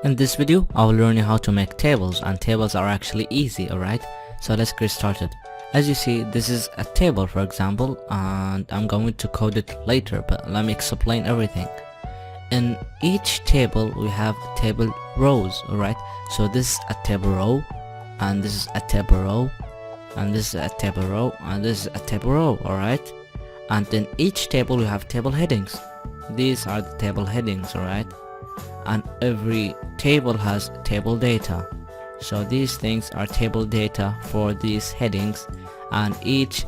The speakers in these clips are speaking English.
In this video, I will learn you how to make tables, and tables are actually easy, alright? So let's get started. As you see, this is a table, for example, and I'm going to code it later, but let me explain everything. In each table, we have table rows, alright? So this is a table row, and this is a table row, and this is a table row, and this is a table row, alright? And in each table, we have table headings. These are the table headings, alright? And every table has table data, so these things are table data for these headings, and each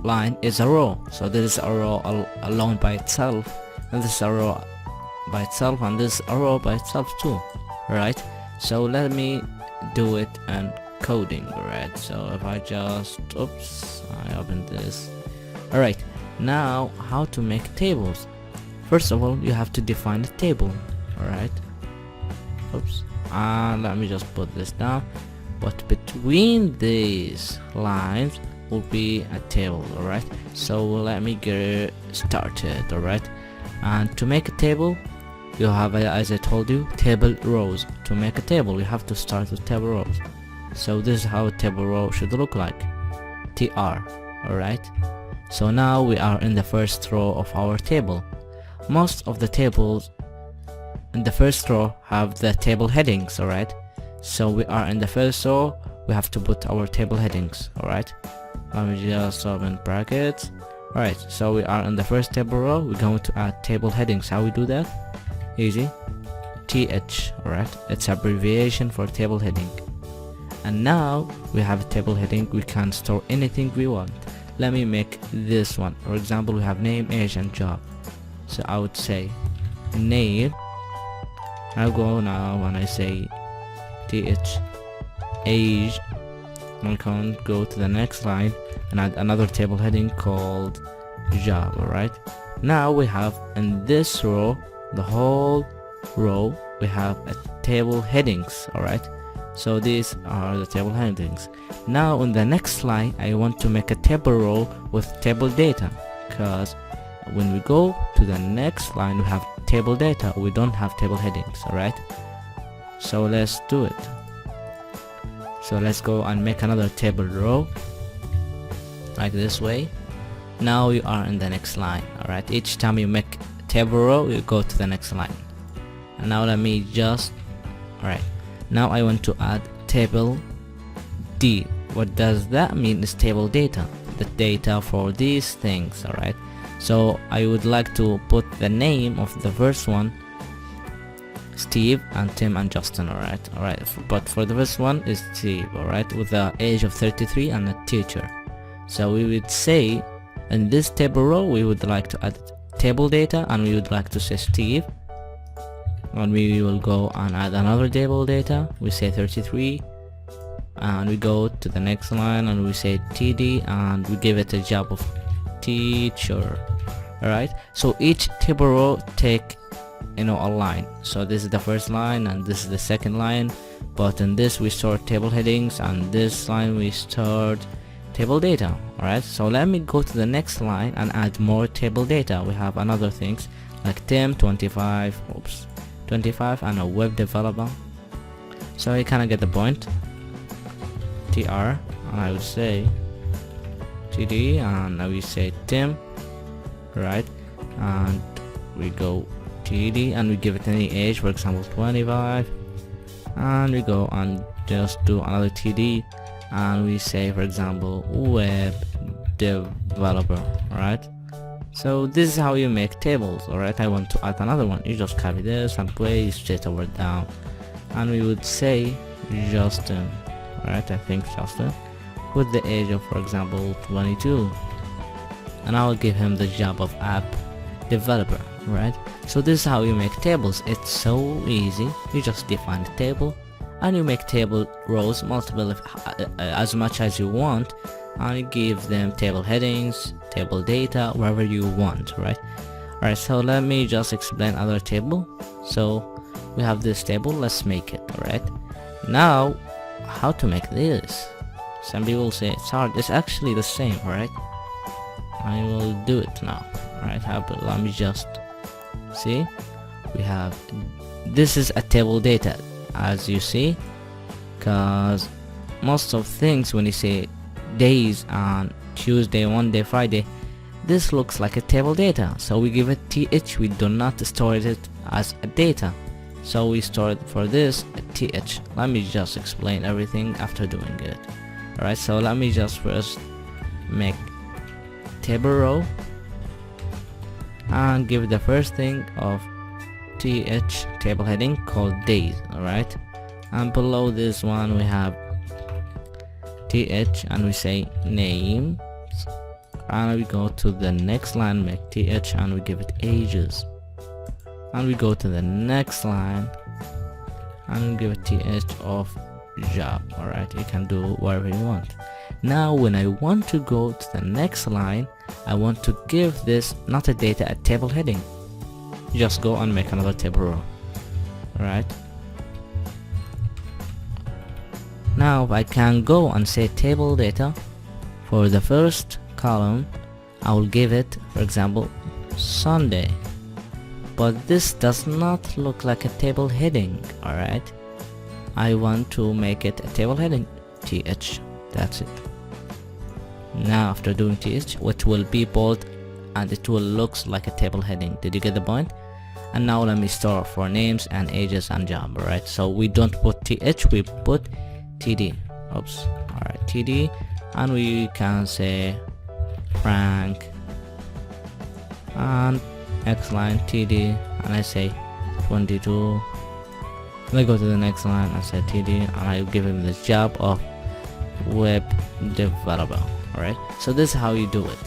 line is a row. So this is a row alone by itself, and this is a row by itself, and this is a row by itself too, right? So let me do it in coding, right? So if I just I open this. Alright, now how to make tables. First of all, you have to define a table, alright? Let me just put this down. But between these lines will be a table, alright? So let me get started, alright? And to make a table, you have, as I told you, table rows. To make a table, you have to start with table rows. So this is how a table row should look like. TR, alright? So now we are in the first row of our table. Most of the tables in the first row have the table headings, alright? So we are in the first row, we have to put our table headings, alright? Let me just open brackets. Alright, so we are in the first table row, we're going to add table headings. How we do that? Easy. TH, alright? It's abbreviation for table heading. And now we have a table heading, we can store anything we want. Let me make this one. For example, we have name, age, and job. So I would say name. I'll go now when I say th age. I can go to the next line and add another table heading called job, alright? Now we have in this row, the whole row, we have a table headings, alright? So these are the table headings. Now in the next line, I want to make a table row with table data, because when we go to the next line, we have table data, we don't have table headings, alright? So let's do it. So let's go and make another table row like this way. Now you are in the next line, alright? Each time you make table row, you go to the next line. And now let me just, alright, now I want to add table D. What does that mean? Is table data, the data for these things, alright? So I would like to put the name of the first one, Steve, and Tim and Justin, alright? But for the first one is Steve, alright, with the age of 33 and a teacher. So we would say in this table row we would like to add table data, and we would like to say Steve, and we will go and add another table data. We say 33, and we go to the next line and we say TD, and we give it a job of teacher. Alright, so each table row take a line. So this is the first line and this is the second line, but in this we store table headings, and this line we stored table data. Alright, so let me go to the next line and add more table data. We have another things like Tim 25 and a web developer. So you kinda get the point. TR, and I would say TD, and now we say Tim, right? And we go TD, and we give it any age, for example 25, and we go and just do another TD, and we say, for example, web developer, right? So this is how you make tables, alright? I want to add another one. You just copy this and paste it over down, and we would say Justin, right? I think Justin, with the age of, for example, 22, and I'll give him the job of app developer, right? So this is how you make tables. It's so easy. You just define the table, and you make table rows multiple as much as you want, and you give them table headings, table data, wherever you want, right? Alright, so let me just explain other table. So we have this table, let's make it, alright? Now how to make this? Some people say it's hard. It's actually the same, alright? I will do it now, alright? Let me just see. we have, this is a table data, as you see, because most of things when you say days on Tuesday, Monday, Friday, this looks like a table data, so we give it th. We do not store it as a data, so we store it for this th. Let me just explain everything after doing it. Alright, so let me just first make table row and give the first thing of th table heading called days. Alright, and below this one we have th, and we say name, and we go to the next line, make th, and we give it ages, and we go to the next line and we give it th of job. Alright, you can do whatever you want. Now when I want to go to the next line, I want to give this not a data, a table heading. Just go and make another table row. Alright, now I can go and say table data. For the first column I will give it, for example, Sunday, but this does not look like a table heading. Alright, I want to make it a table heading, th, that's it. Now after doing th, which will be bold and it will looks like a table heading. Did you get the point? And now let me store for names and ages and job. Alright, so we don't put th, we put td. Oops. Alright, td, and we can say Frank, and next line td, and I say 22. I go to the next line, I say td, and I give him the job of web developer. Alright, so this is how you do it.